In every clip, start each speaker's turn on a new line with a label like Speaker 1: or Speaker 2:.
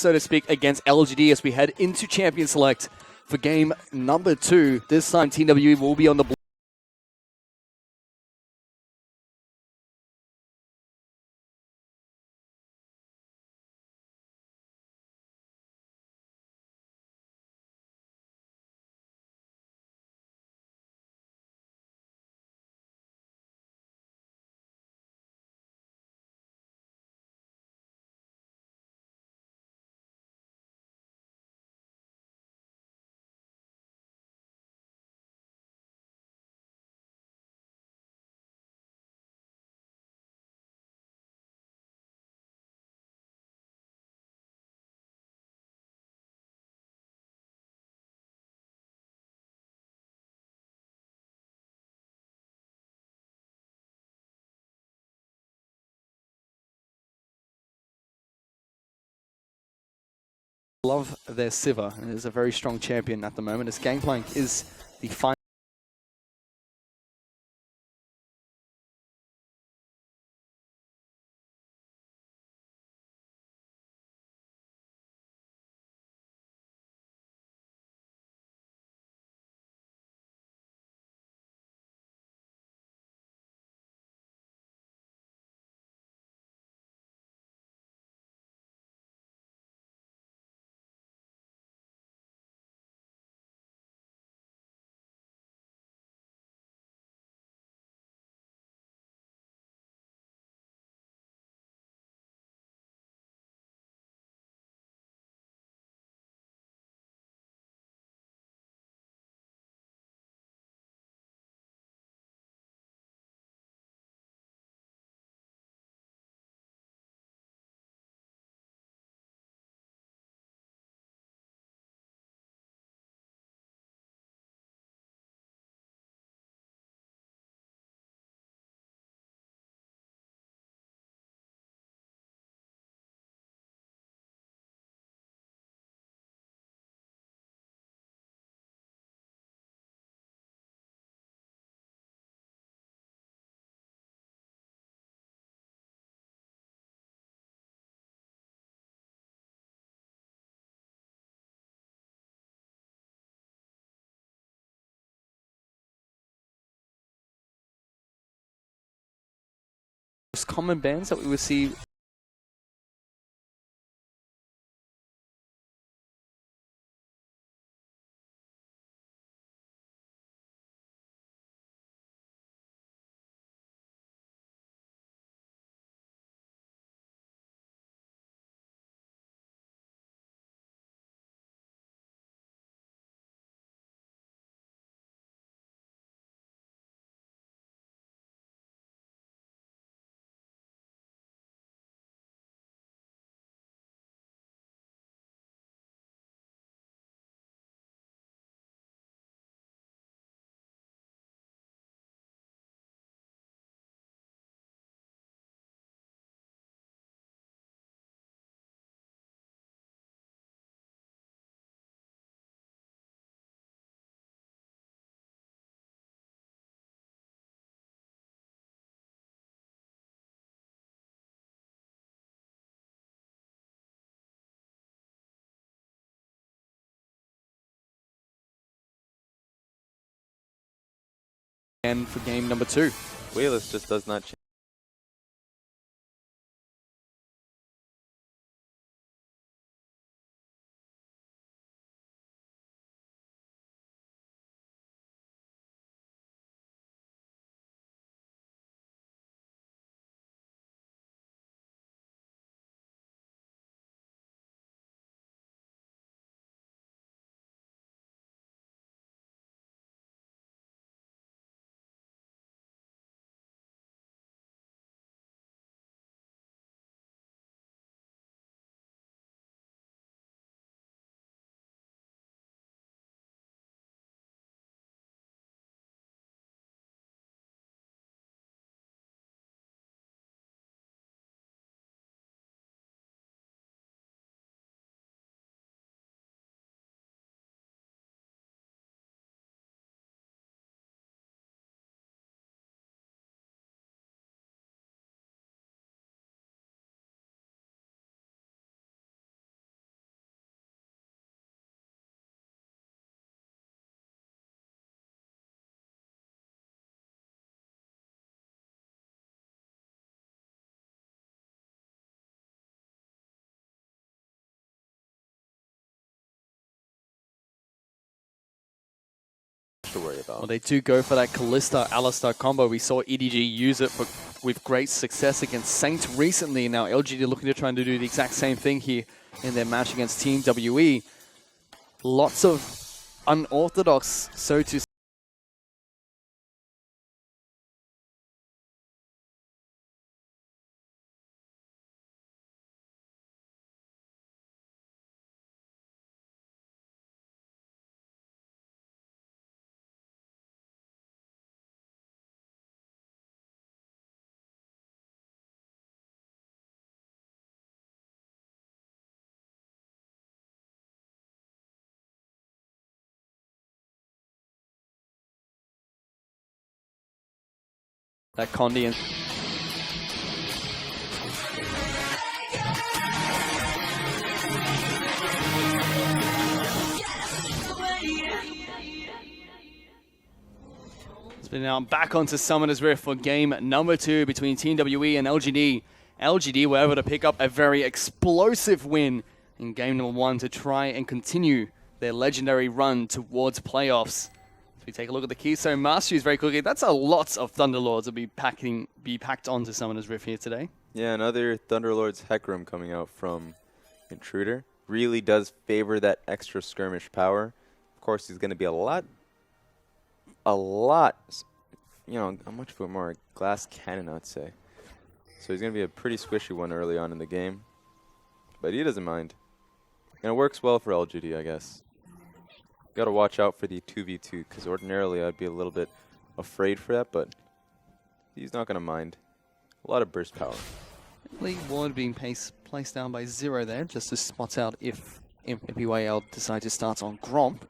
Speaker 1: so to speak, against LGD as we head into Champion Select for game number 2. This time, TWE will be on the board. Love their Siva, and is a very strong champion at the moment, as Gangplank is the final. Most common bans that we would see again for game number 2.
Speaker 2: Wheelers just does not change. to worry about.
Speaker 1: Well, they do go for that Kalista-Alistar combo. We saw EDG use it with great success against Saint recently. Now LGD looking to try and do the exact same thing here in their match against Team WE. Lots of unorthodox, so to say. That Condi and it's been now back onto Summoner's Rift for game number 2 between Team WE and LGD. LGD were able to pick up a very explosive win in game number 1 to try and continue their legendary run towards playoffs. We take a look at the Keystone Masteries very quickly. That's a lot of Thunderlords will be packed onto Summoner's Rift here today.
Speaker 2: Yeah, another Thunderlord's Hecarim coming out from Intruder. Really does favor that extra skirmish power. Of course, he's going to be a lot, you know, a much more glass cannon, I'd say. So he's going to be a pretty squishy one early on in the game. But he doesn't mind. And it works well for LGD, I guess. Got to watch out for the 2v2, because ordinarily I'd be a little bit afraid for that, but he's not going to mind. A lot of burst power.
Speaker 1: League Ward being placed down by 0 there, just to spot out if MPYL decide to start on Gromp.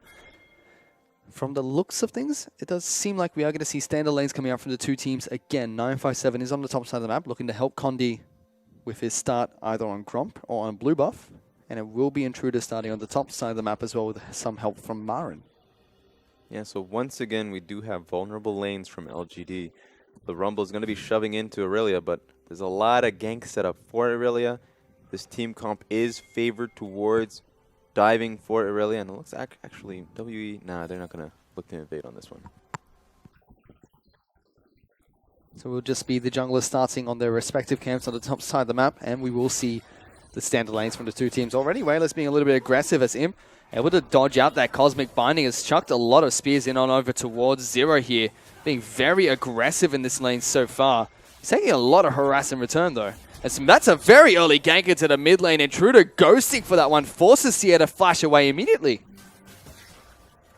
Speaker 1: From the looks of things, it does seem like we are going to see standard lanes coming out from the two teams again. 957 is on the top side of the map, looking to help Condi with his start either on Gromp or on blue buff. And it will be Intruder starting on the top side of the map as well with some help from Marin.
Speaker 2: Yeah, so once again, we do have vulnerable lanes from LGD. The Rumble is going to be shoving into Aurelia, but there's a lot of gank set up for Aurelia. This team comp is favored towards diving for Aurelia, and it looks actually WE, nah, they're not going to look to invade on this one.
Speaker 1: So we'll just be the junglers starting on their respective camps on the top side of the map, and we will see the standard lanes from the two teams already. Wayless being a little bit aggressive as Imp able to dodge out that Cosmic Binding, has chucked a lot of spears in on over towards 0 here, being very aggressive in this lane so far. He's taking a lot of harass in return though. And that's a very early gank into the mid lane. Intruder ghosting for that one, forces Sia to flash away immediately.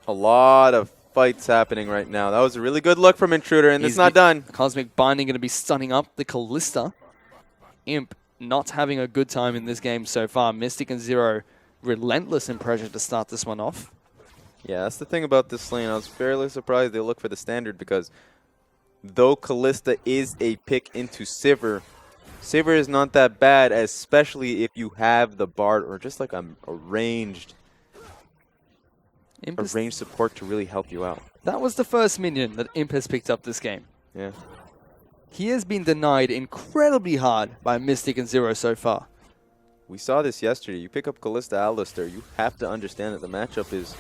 Speaker 2: A lot of fights happening right now. That was a really good look from Intruder, and it's not done.
Speaker 1: Cosmic Binding going to be stunning up the Kalista. Imp not having a good time in this game so far. Mystic and 0 relentless in pressure to start this one off.
Speaker 2: Yeah, that's the thing about this lane. I was fairly surprised they look for the standard, because though Kalista is a pick into Sivir, Sivir is not that bad, especially if you have the Bard or just like a ranged support to really help you out.
Speaker 1: That was the first minion that Imp has picked up this game.
Speaker 2: Yeah.
Speaker 1: He has been denied incredibly hard by Mystic and 0 so far.
Speaker 2: We saw this yesterday. You pick up Kalista-Alistar, you have to understand that the matchup is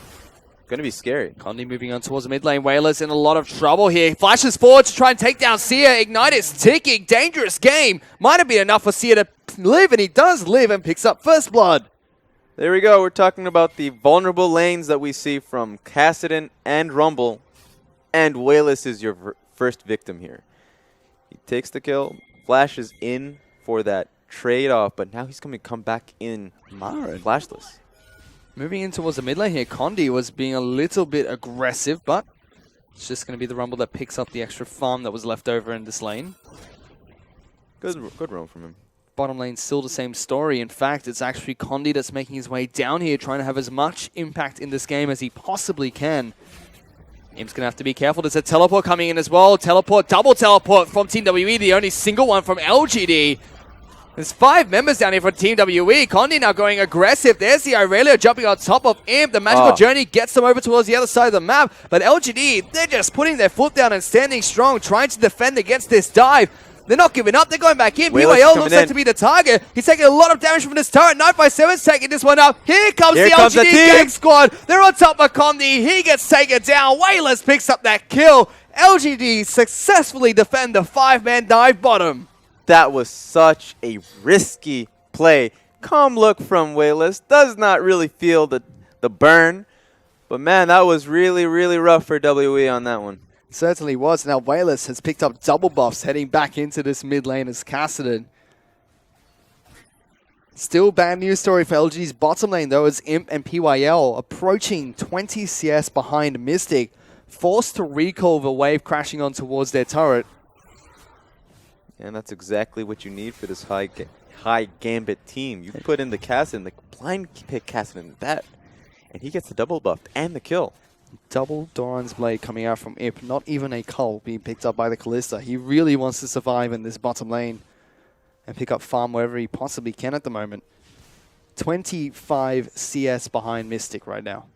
Speaker 2: going to be scary.
Speaker 1: Condi moving on towards the mid lane. Wayless in a lot of trouble here. Flashes forward to try and take down Sia. Ignite is ticking. Dangerous game. Might have been enough for Sia to live, and he does live and picks up first blood.
Speaker 2: There we go. We're talking about the vulnerable lanes that we see from Kassadin and Rumble. And Wayless is your first victim here. He takes the kill, flashes in for that trade-off, but now he's going to come back in flashless.
Speaker 1: Moving in towards the mid lane here, Condi was being a little bit aggressive, but it's just going to be the Rumble that picks up the extra farm that was left over in this lane.
Speaker 2: Good roam from him.
Speaker 1: Bottom lane still the same story. In fact, it's actually Condi that's making his way down here, trying to have as much impact in this game as he possibly can. Imp's going to have to be careful. There's a teleport coming in as well. Teleport, double teleport from Team WE, the only single one from LGD. There's 5 members down here for Team WE. Condi now going aggressive. There's the Aurelia jumping on top of Imp. The magical journey gets them over towards the other side of the map. But LGD, they're just putting their foot down and standing strong, trying to defend against this dive. They're not giving up. They're going back in.
Speaker 2: Wayless
Speaker 1: PYL
Speaker 2: coming
Speaker 1: looks like
Speaker 2: in.
Speaker 1: to be the target. He's taking a lot of damage from this turret. 957's taking this one up. Here comes the
Speaker 2: comes the
Speaker 1: LGD
Speaker 2: team.
Speaker 1: gang squad. They're on top of Condi. He gets taken down. Wayless picks up that kill. LGD successfully defend the 5-man dive bottom.
Speaker 2: That was such a risky play. Calm look from Wayless. Does not really feel the burn. But man, that was really, really rough for WE on that one.
Speaker 1: Certainly was. Now Wayless has picked up double buffs heading back into this mid lane as Cassidy. Still bad news story for LG's bottom lane though, as Imp and PYL approaching 20 CS behind Mystic, forced to recall the wave crashing on towards their turret.
Speaker 2: And that's exactly what you need for this high gambit team. You put in the Cassidy, the blind pick Cassidy in that, and he gets the double buff and the kill.
Speaker 1: Double Doran's Blade coming out from Imp, not even a cull being picked up by the Kalista. He really wants to survive in this bottom lane and pick up farm wherever he possibly can at the moment. 25 CS behind Mystic right now.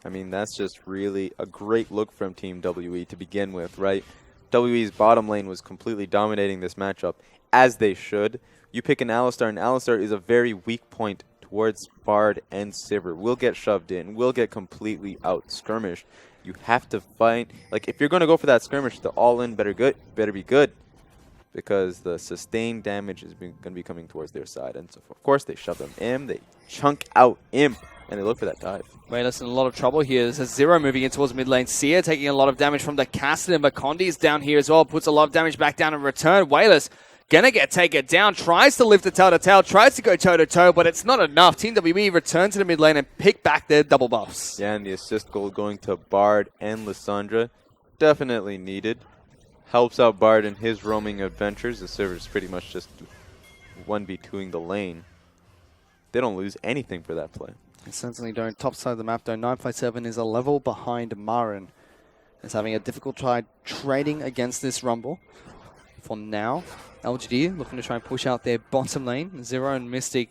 Speaker 2: I mean, that's just really a great look from Team WE to begin with, right? WE's bottom lane was completely dominating this matchup, as they should. You pick an Alistar, and Alistar is a very weak point towards Bard and Sivir. Will get shoved in, will get completely out skirmished. You have to fight, like if you're going to go for that skirmish, the all-in better be good, because the sustained damage is going to be coming towards their side. And so of course they shove them in, they chunk out Imp, and they look for that dive.
Speaker 1: Wayless in a lot of trouble here. There's a Zero moving in towards mid lane. Sia taking a lot of damage from the Cassidy, but Condi's down here as well. Puts a lot of damage back down in return. Wayless gonna get taken down. Tries to lift the toe-to-tail. Tries to go toe-to-toe, but it's not enough. Team WE return to the mid lane and pick back their double buffs.
Speaker 2: Yeah, and the assist goal going to Bard and Lissandra. Definitely needed. Helps out Bard in his roaming adventures. The server's pretty much just 1v2ing the lane. They don't lose anything for that play.
Speaker 1: They certainly don't. Top side of the map though, 957 is a level behind Marin. Is having a difficult try trading against this Rumble. For now, LGD looking to try and push out their bottom lane. Zero and Mystic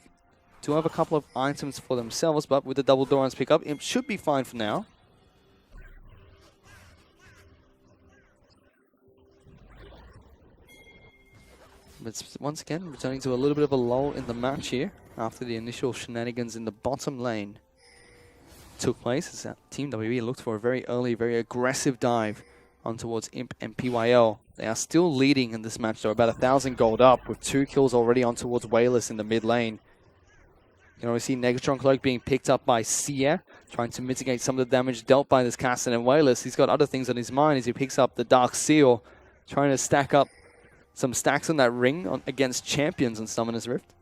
Speaker 1: do have a couple of items for themselves, but with the double Doran's pick up, it should be fine for now. But once again, returning to a little bit of a lull in the match here after the initial shenanigans in the bottom lane took place as Team WE looked for a very early, very aggressive dive on towards Imp and PYL. They are still leading in this match though, about 1,000 gold up with 2 kills already on towards Wayless in the mid lane. You can already see Negatron Cloak being picked up by Sia, trying to mitigate some of the damage dealt by this Cassidy and Wayless. He's got other things on his mind as he picks up the Dark Seal, trying to stack up some stacks on that ring against champions on Summoner's Rift.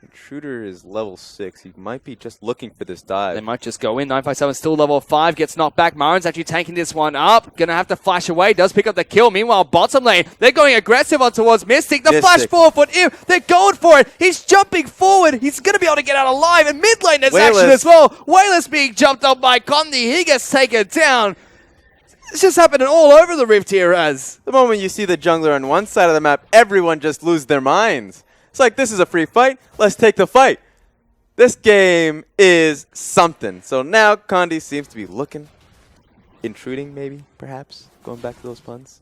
Speaker 2: Intruder is level 6. He might be just looking for this dive.
Speaker 1: They might just go in. 957 still level 5. Gets knocked back. Marin's actually tanking this one up. Gonna have to flash away. Does pick up the kill. Meanwhile, bottom lane, they're going aggressive on towards Mystic. The flash forward for him. They're going for it. He's jumping forward. He's gonna be able to get out alive. And mid lane there's action as well. Wayless being jumped on by Condi. He gets taken down. It's just happening all over the Rift here, Raz.
Speaker 2: The moment you see the jungler on one side of the map, everyone just loses their minds. It's like, this is a free fight. Let's take the fight. This game is something. So now Condi seems to be looking, intruding maybe, perhaps, going back to those puns.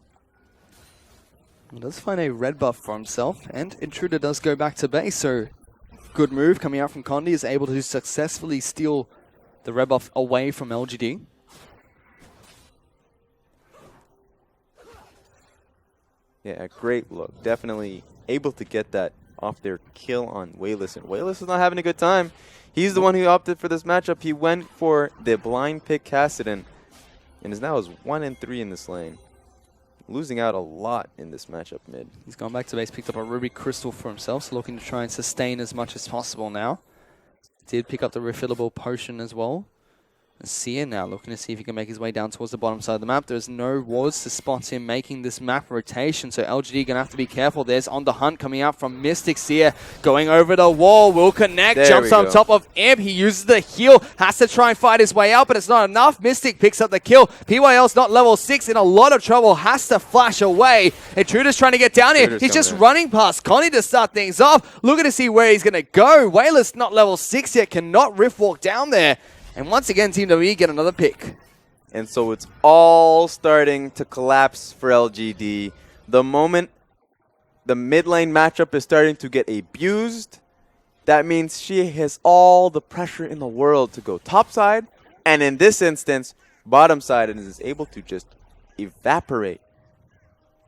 Speaker 1: He does find a red buff for himself, and Intruder does go back to base, so good move coming out from Condi, is able to successfully steal the red buff away from LGD.
Speaker 2: Yeah, a great look. Definitely able to get that off their kill on Wayless, and Wayless is not having a good time. He's the one who opted for this matchup. He went for the blind pick Cassidy, and is now 1-3 in this lane. Losing out a lot in this matchup mid.
Speaker 1: He's gone back to base, picked up a Ruby Crystal for himself, so looking to try and sustain as much as possible now. Did pick up the refillable potion as well. And Sia now looking to see if he can make his way down towards the bottom side of the map. There's no wards to spot him making this map rotation, so LGD going to have to be careful. There's On the Hunt coming out from Mystic. Sia going over the wall, will connect, jumps on top of Imp. He uses the heal, has to try and fight his way out, but it's not enough. Mystic picks up the kill. PYL's not level 6, in a lot of trouble, has to flash away. Intruder's trying to get down here. He's just running past Connie to start things off. Looking to see where he's going to go. Wayless not level 6 yet, cannot rift walk down there. And once again, Team WE get another pick.
Speaker 2: And so it's all starting to collapse for LGD. the moment the mid lane matchup is starting to get abused, that means she has all the pressure in the world to go top side, and in this instance, bottom side, and is able to just evaporate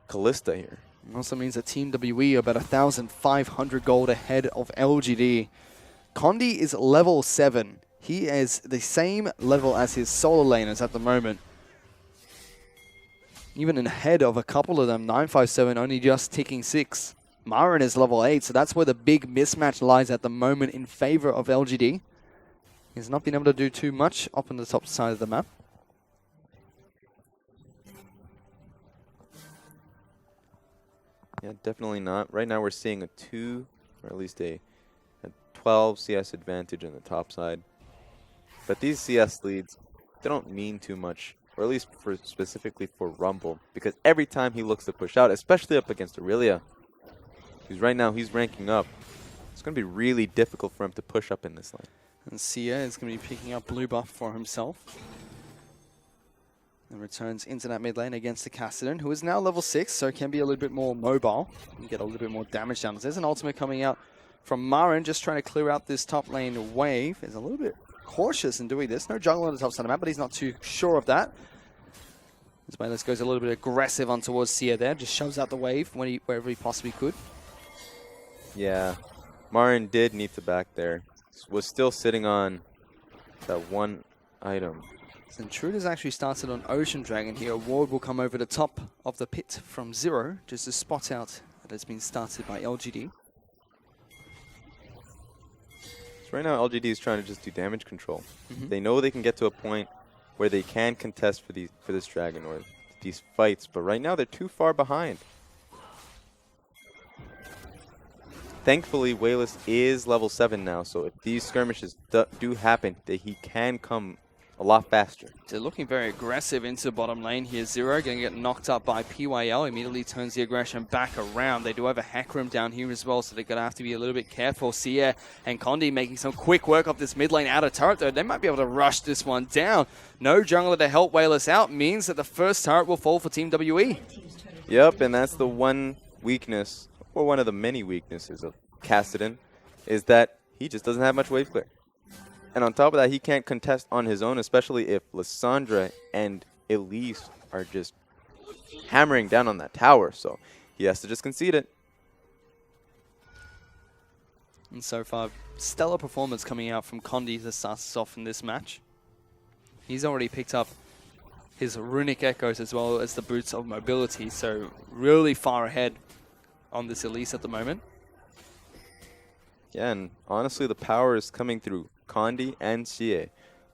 Speaker 2: Kalista here.
Speaker 1: It also means that Team WE are about 1,500 gold ahead of LGD. Condi is level 7. He is the same level as his solo laners at the moment. Even ahead of a couple of them, 957 only just ticking 6. Marin is level 8, so that's where the big mismatch lies at the moment in favor of LGD. He's not been able to do too much up on the top side of the map.
Speaker 2: Yeah, definitely not. Right now we're seeing a 2, or at least a 12 CS advantage on the top side. But these CS leads, they don't mean too much, or at least specifically for Rumble, because every time he looks to push out, especially up against Aurelia, who's right now, he's ranking up, it's going to be really difficult for him to push up in this lane.
Speaker 1: And Sia is going to be picking up blue buff for himself. And returns into that mid lane against the Cassidy, who is now level 6, so can be a little bit more mobile and get a little bit more damage down. There's an ultimate coming out from Marin, just trying to clear out this top lane wave. Is a little bit cautious in doing this. No jungle on the top side of the map, but he's not too sure of that. As Bayless goes a little bit aggressive on towards Sia there, just shoves out the wave wherever he possibly could.
Speaker 2: Yeah, Marin did need to back there. Was still sitting on that one item.
Speaker 1: Intruder's actually started on Ocean Dragon here. A ward will come over the top of the pit from 0, just to spot out that it's been started by LGD.
Speaker 2: So right now LGD is trying to just do damage control. They know they can get to a point where they can contest for this dragon or these fights, but right now they're too far behind. Thankfully, Wayless is level 7 now, so if these skirmishes do happen, he can come a lot faster.
Speaker 1: They're looking very aggressive into bottom lane here. Zero going to get knocked up by PYL. Immediately turns the aggression back around. They do have a hack room down here as well, so they're going to have to be a little bit careful. Sia and Condi making some quick work of this mid lane outer turret, though. They might be able to rush this one down. No jungler to help Wayless out means that the first turret will fall for Team WE.
Speaker 2: Yep, and that's the one weakness, or one of the many weaknesses of Cassidy, is that he just doesn't have much wave clear. And on top of that, he can't contest on his own, especially if Lissandra and Elise are just hammering down on that tower. So he has to just concede it.
Speaker 1: And so far, stellar performance coming out from Condi to start us off in this match. He's already picked up his runic echoes as well as the boots of mobility, so really far ahead on this Elise at the moment.
Speaker 2: Yeah, and honestly, the power is coming through Condi and Cie.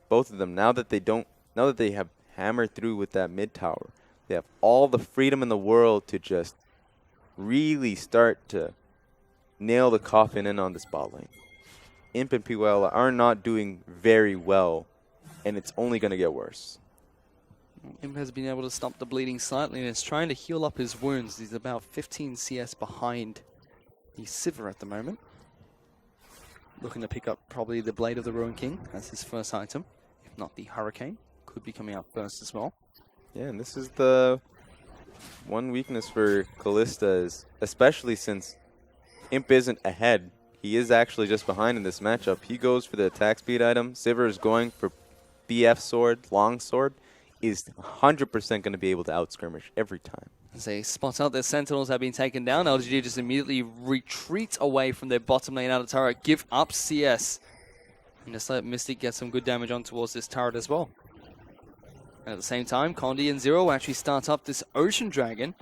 Speaker 2: Both of them, now that they have hammered through with that mid tower, they have all the freedom in the world to just really start to nail the coffin in on the spot lane. Imp and PYL are not doing very well, and it's only going to get worse.
Speaker 1: Imp has been able to stop the bleeding slightly and is trying to heal up his wounds. He's about 15 CS behind the Sivir at the moment. Looking to pick up probably the Blade of the Ruin King as his first item, if not the Hurricane. Could be coming out first as well.
Speaker 2: Yeah, and this is the one weakness for Kalista, is especially since Imp isn't ahead. He is actually just behind in this matchup. He goes for the attack speed item. Sivir is going for BF sword, long sword. Is 100% going to be able to outskirmish every time.
Speaker 1: As they spot out their sentinels have been taken down, LGD just immediately retreat away from their bottom lane outer turret, give up CS, and just let Mystic get some good damage on towards this turret as well. And at the same time, Condi and Zero actually start up this Ocean Dragon,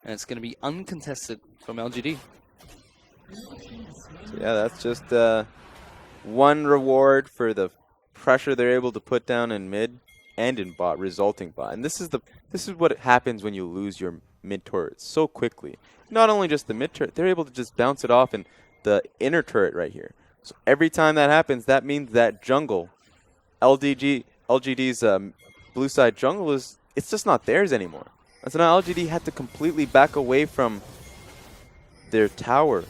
Speaker 1: and it's going to be uncontested from LGD.
Speaker 2: So yeah, that's just one reward for the pressure they're able to put down in mid and in bot, resulting bot. And this is what happens when you lose your mid turret so quickly. Not only just the mid turret, they're able to just bounce it off in the inner turret right here. So every time that happens, that means that jungle, LGD's blue side jungle, it's just not theirs anymore. And so now LGD had to completely back away from their tower.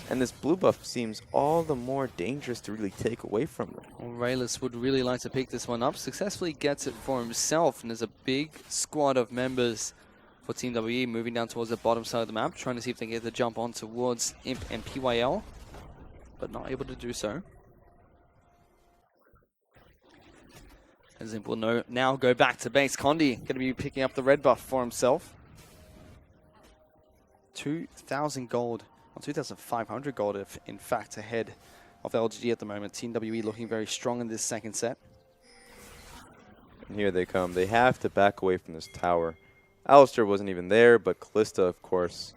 Speaker 2: And this blue buff seems all the more dangerous to really take away from them.
Speaker 1: Well, Rayless would really like to pick this one up, successfully gets it for himself, and there's a big squad of members for Team WE, moving down towards the bottom side of the map, trying to see if they can get the jump on towards Imp and PYL, but not able to do so. As Imp will now go back to base. Condi going to be picking up the red buff for himself. 2,000 gold, or 2,500 gold, if in fact, ahead of LGD at the moment. Team WE looking very strong in this second set.
Speaker 2: And here they come. They have to back away from this tower. Alistair wasn't even there, but Callista, of course,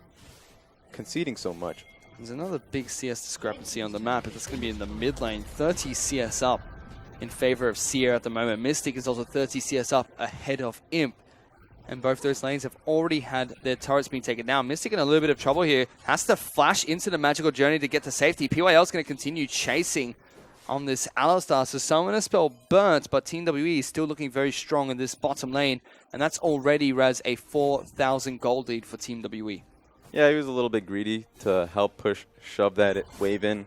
Speaker 2: conceding so much.
Speaker 1: There's another big CS discrepancy on the map. It's going to be in the mid lane. 30 CS up in favor of Seer at the moment. Mystic is also 30 CS up ahead of Imp. And both those lanes have already had their turrets being taken down. Mystic in a little bit of trouble here. Has to flash into the magical journey to get to safety. PYL is going to continue chasing on this Alistar. So Summoner Spell burnt, but Team WE is still looking very strong in this bottom lane. And that's already, Raz, a 4,000 gold lead for Team WE.
Speaker 2: Yeah, he was a little bit greedy to help shove that wave in.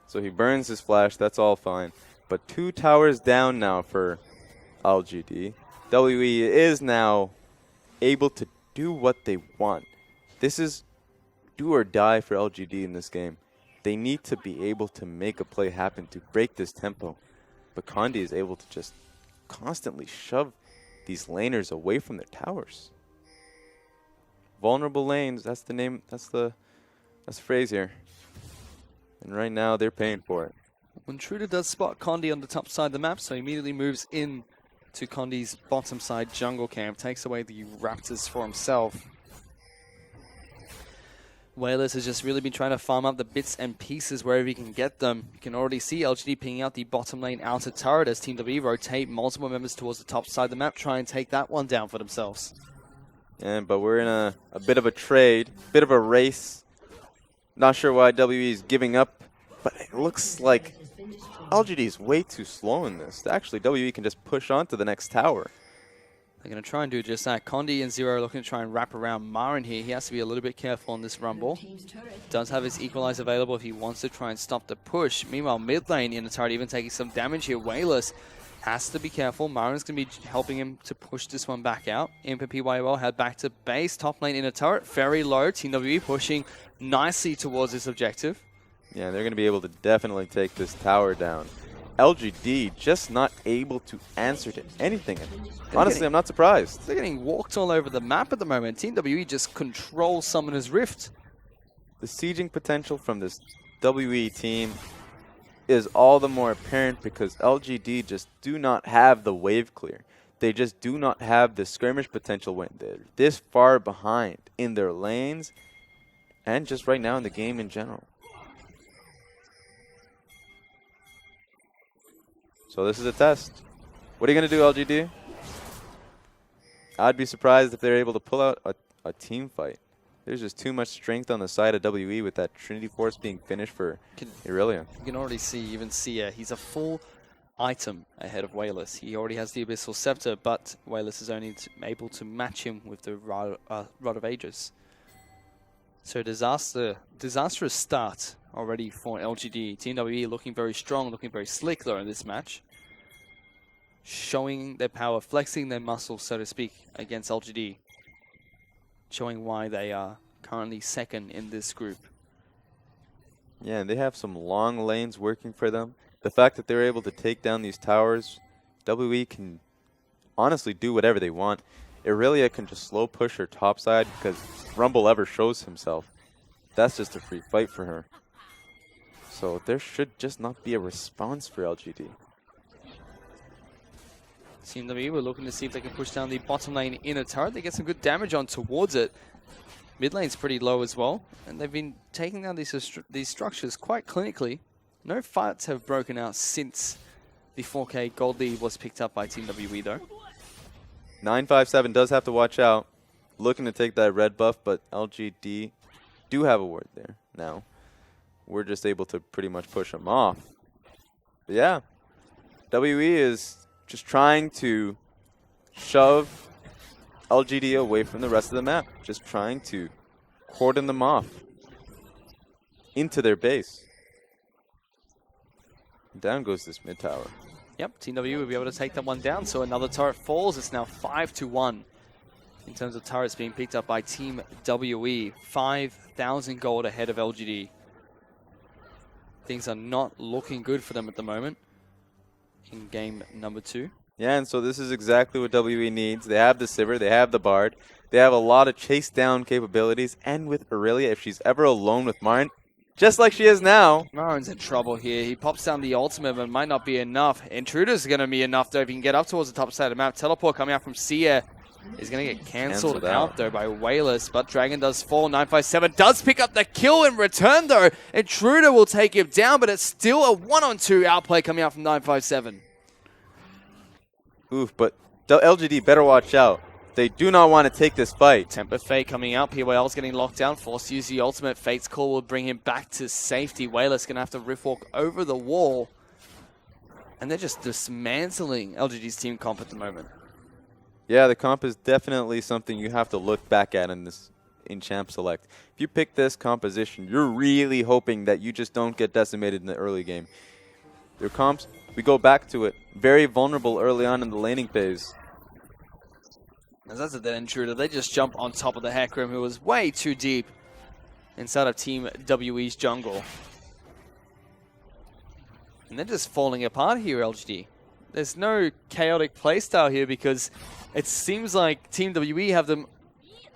Speaker 2: So he burns his flash. That's all fine. But 2 towers down now for LGD. WE is now able to do what they want. This is do or die for LGD in this game. They need to be able to make a play happen to break this tempo. But Condi is able to just constantly shove these laners away from their towers. Vulnerable lanes, that's the name, that's the phrase here. And right now they're paying for it.
Speaker 1: Intruder does spot Condi on the top side of the map, so he immediately moves in to Condi's bottom side jungle camp, takes away the Raptors for himself. Wayless has just really been trying to farm up the bits and pieces wherever he can get them. You can already see LGD pinging out the bottom lane outer turret as Team W rotate multiple members towards the top side of the map, try and take that one down for themselves.
Speaker 2: But we're in a bit of a trade, bit of a race. Not sure why WE is giving up, but it looks like LGD is way too slow in this. Actually, WE can just push on to the next tower.
Speaker 1: They're going to try and do just that. Condi and Zero are looking to try and wrap around Marin here. He has to be a little bit careful on this rumble. Does have his equalize available if he wants to try and stop the push. Meanwhile, mid lane in the turret even taking some damage here. Wayless has to be careful. Marin's going to be helping him to push this one back out. Imp and PYL head back to base. Top lane in a turret. Very low. Team WE pushing nicely towards this objective.
Speaker 2: Yeah, they're going to be able to definitely take this tower down. LGD just not able to answer to anything. Honestly, I'm not surprised.
Speaker 1: They're getting walked all over the map at the moment. Team WE just controls Summoner's Rift.
Speaker 2: The sieging potential from this WE team is all the more apparent because LGD just do not have the wave clear. They just do not have the skirmish potential when they're this far behind in their lanes and just right now in the game in general. So this is a test. What are you going to do, LGD? I'd be surprised if they're able to pull out a team fight. There's just too much strength on the side of WE with that Trinity Force being finished for Irelia.
Speaker 1: You can already see, even Seer, he's a full item ahead of Wayless. He already has the Abyssal Scepter, but Wayless is only able to match him with the Rod of Ages. So disastrous start already for LGD. Team WE looking very strong, looking very slick though in this match. Showing their power, flexing their muscles, so to speak, against LGD. Showing why they are currently second in this group.
Speaker 2: Yeah, and they have some long lanes working for them. The fact that they're able to take down these towers, WE can honestly do whatever they want. Irelia can just slow push her top side because Rumble ever shows himself. That's just a free fight for her. So there should just not be a response for LGD.
Speaker 1: Team W we're looking to see if they can push down the bottom lane inner turret. They get some good damage on towards it. Mid lane's pretty low as well, and they've been taking down these structures quite clinically. No fights have broken out since the 4K gold lead was picked up by Team WE though.
Speaker 2: 957 does have to watch out. Looking to take that red buff, but LGD do have a ward there now. We're just able to pretty much push them off. But yeah, WE is just trying to shove LGD away from the rest of the map. Just trying to cordon them off into their base. Down goes this mid tower.
Speaker 1: Yep, Team W will be able to take that one down, so another turret falls. It's now 5-1 in terms of turrets being picked up by Team WE. 5,000 gold ahead of LGD. Things are not looking good for them at the moment in game number 2.
Speaker 2: Yeah, and so this is exactly what WE needs. They have the Sivir, they have the Bard, they have a lot of chase down capabilities, and with Aurelia, if she's ever alone with Marin, just like she is now.
Speaker 1: Marin's in trouble here. He pops down the ultimate, but it might not be enough. Intruder's going to be enough, though, if he can get up towards the top side of the map. Teleport coming out from Sia is going to get cancelled out, though, by Wayless, but Dragon does fall. 957 does pick up the kill in return, though. Intruder will take him down, but it's still a 1-on-2 outplay coming out from 957.
Speaker 2: Oof, but LGD better watch out. They do not want to take this fight.
Speaker 1: Temper Fate coming out. PYL's getting locked down. Forced to use the ultimate. Fate's call will bring him back to safety. Wayless going to have to riff walk over the wall. And they're just dismantling LGD's team comp at the moment.
Speaker 2: Yeah, the comp is definitely something you have to look back at in Champ Select. If you pick this composition, you're really hoping that you just don't get decimated in the early game. Their comps, we go back to it, very vulnerable early on in the laning phase.
Speaker 1: As that's a dead Intruder, they just jump on top of the Hecarim, who was way too deep inside of Team WE's jungle. And they're just falling apart here, LGD. There's no chaotic playstyle here because it seems like Team WE have them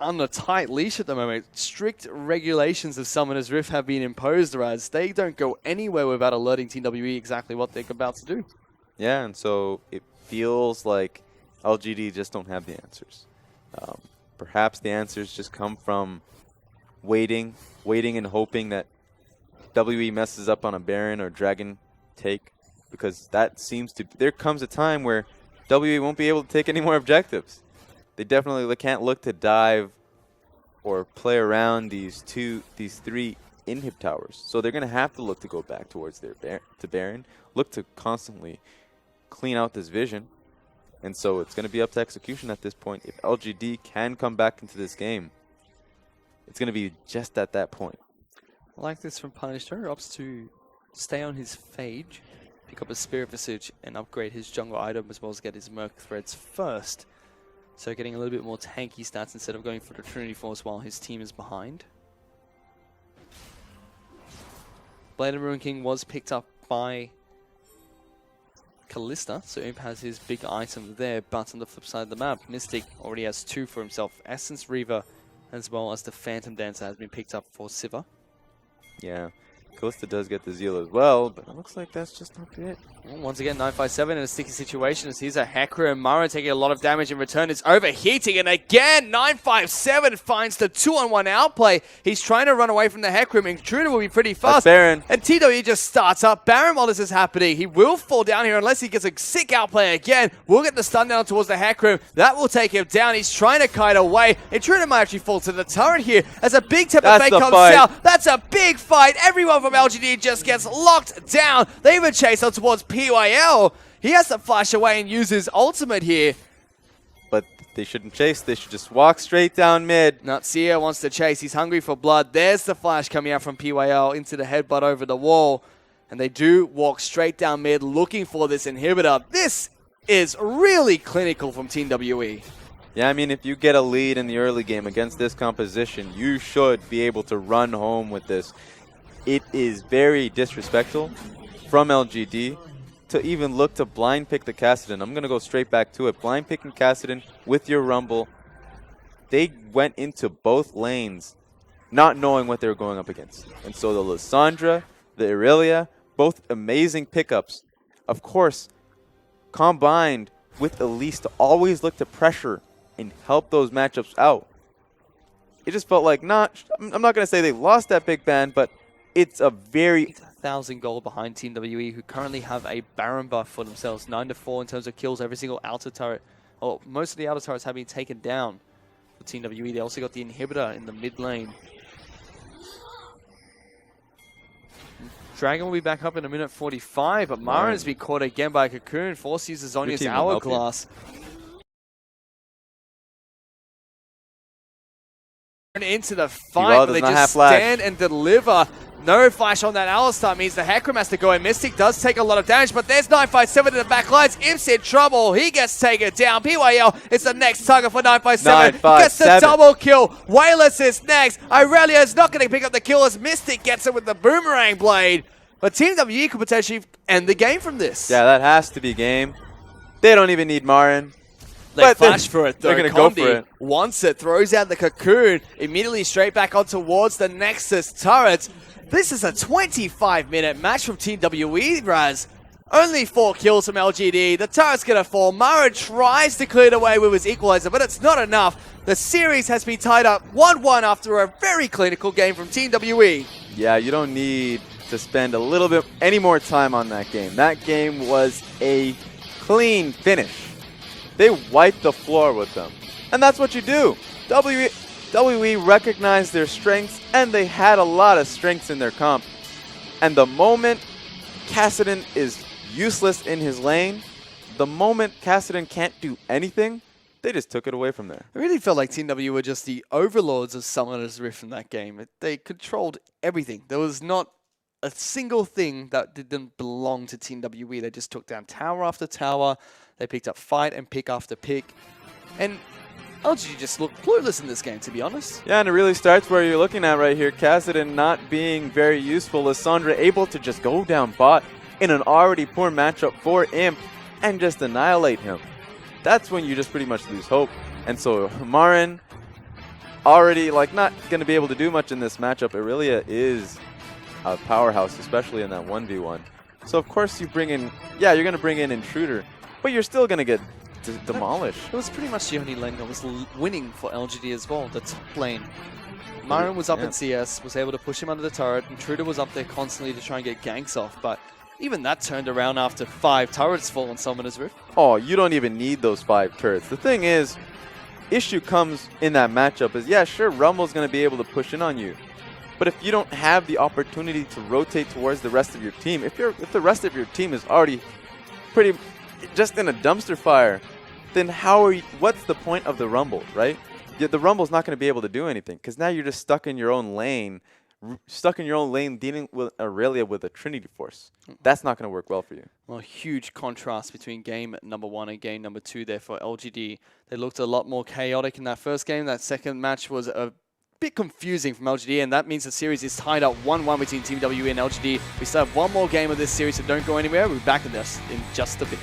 Speaker 1: on a tight leash at the moment. Strict regulations of Summoner's Rift have been imposed, whereas they don't go anywhere without alerting Team WE exactly what they're about to do.
Speaker 2: Yeah, and so it feels like LGD just don't have the answers. Perhaps the answers just come from waiting and hoping that WE messes up on a Baron or Dragon take, because that seems to... There comes a time where WE won't be able to take any more objectives. They definitely can't look to dive or play around these 3 inhib towers. So they're going to have to look to go back towards their Baron, look to constantly clean out this vision. And so it's going to be up to execution at this point. If LGD can come back into this game, it's going to be just at that point.
Speaker 1: I like this from Punished. He opts to stay on his Phage, pick up a Spirit Visage, and upgrade his jungle item, as well as get his Merc Threads first. So getting a little bit more tanky stats instead of going for the Trinity Force while his team is behind. Blade and Ruin King was picked up by Kalista, so Imp has his big item there, but on the flip side of the map, Mystic already has 2 for himself. Essence Reaver, as well as the Phantom Dancer, has been picked up for Sivir.
Speaker 2: Yeah, Kalista does get the Zeal as well, but it looks like that's just not it.
Speaker 1: Well, once again, 957 in a sticky situation as here's a Hecarim. Marin taking a lot of damage in return. It's overheating, and again, 957 finds the 2-on-1 outplay. He's trying to run away from the Hecarim. Intruder will be pretty fast.
Speaker 2: Baron.
Speaker 1: And TWE just starts up. Baron, while this is happening, he will fall down here unless he gets a sick outplay again. We'll get the stun down towards the Hecarim. That will take him down. He's trying to kite away. Intruder might actually fall to the turret here as a big Temper Fate comes out. That's a big fight. Everyone from LGD just gets locked down. They even chase up towards PYL. He has to flash away and use his ultimate here.
Speaker 2: But they shouldn't chase. They should just walk straight down mid.
Speaker 1: Natsir wants to chase. He's hungry for blood. There's the flash coming out from PYL into the headbutt over the wall. And they do walk straight down mid looking for this inhibitor. This is really clinical from Team WE.
Speaker 2: Yeah, I mean, if you get a lead in the early game against this composition, you should be able to run home with this. It is very disrespectful from LGD to even look to blind pick the Kassadin. I'm going to go straight back to it. Blind picking Kassadin with your Rumble. They went into both lanes not knowing what they were going up against. And so the Lissandra, the Aurelia, both amazing pickups. Of course, combined with Elise to always look to pressure and help those matchups out. It just felt like I'm not going to say they lost that big ban, but it's a very
Speaker 1: 1,000 gold behind Team WE, who currently have a Baron buff for themselves. 9-4 in terms of kills. Every single outer turret, or most of the outer turrets have been taken down for Team WE. They also got the inhibitor in the mid lane. Dragon will be back up in a minute 45, but Marin has been caught again by Cocoon. Force uses Zonya's Hourglass. Into the fight, but they just stand and deliver. No flash on that Alistar means the Hecarim has to go in. Mystic does take a lot of damage, but there's 957 in the back lines. Imp's in trouble. He gets taken down. PYL is the next target for 957. Gets the double kill. Wayless is next. Irelia is not going to pick up the kill as Mystic gets it with the Boomerang Blade. But Team WE could potentially end the game from this.
Speaker 2: Yeah, that has to be game. They don't even need Marin.
Speaker 1: They flash for it, though.
Speaker 2: They're going to go for it.
Speaker 1: Wants it, throws out the Cocoon, immediately straight back on towards the Nexus turret. This is a 25-minute match from Team WE, Raz. Only 4 kills from LGD. The turret's going to fall. Marin tries to clear it away with his equalizer, but it's not enough. The series has been tied up 1-1 after a very clinical game from Team WE.
Speaker 2: Yeah, you don't need to spend a little bit any more time on that game. That game was a clean finish. They wiped the floor with them. And that's what you do. WE recognized their strengths, and they had a lot of strengths in their comp. And the moment Kassadin is useless in his lane, the moment Kassadin can't do anything, they just took it away from there.
Speaker 1: It really felt like Team W were just the overlords of Summoner's Rift in that game. They controlled everything. There was not a single thing that didn't belong to Team WE. They just took down tower after tower. They picked up fight and pick after pick. And LGD just looked clueless in this game, to be honest.
Speaker 2: Yeah, and it really starts where you're looking at right here. Kassadin not being very useful. Lissandra able to just go down bot in an already poor matchup for Imp and just annihilate him. That's when you just pretty much lose hope. And so Marin already not going to be able to do much in this matchup. Irelia is a powerhouse, especially in that 1v1. So of course you bring in, you're going to bring in Intruder, but you're still going to get demolished.
Speaker 1: It was pretty much the only lane that was winning for LGD as well, the top lane. Marin was up in CS, was able to push him under the turret. Intruder was up there constantly to try and get ganks off, but even that turned around after 5 turrets fall on Summoner's Rift.
Speaker 2: Oh, you don't even need those 5 turrets. The thing is, issue comes in that matchup is, sure, Rumble's going to be able to push in on you. But if you don't have the opportunity to rotate towards the rest of your team, if the rest of your team is already pretty just in a dumpster fire, then what's the point of the Rumble, right? The Rumble's not going to be able to do anything because now you're just stuck in your own lane dealing with Irelia with a Trinity Force. That's not going to work well for you.
Speaker 1: Well, huge contrast between game number 1 and game number 2 there for LGD. They looked a lot more chaotic in that first game. That second match was a bit confusing from LGD, and that means the series is tied up 1-1 between Team WE and LGD. We still have one more game of this series, so don't go anywhere. We'll be back in this in just a bit.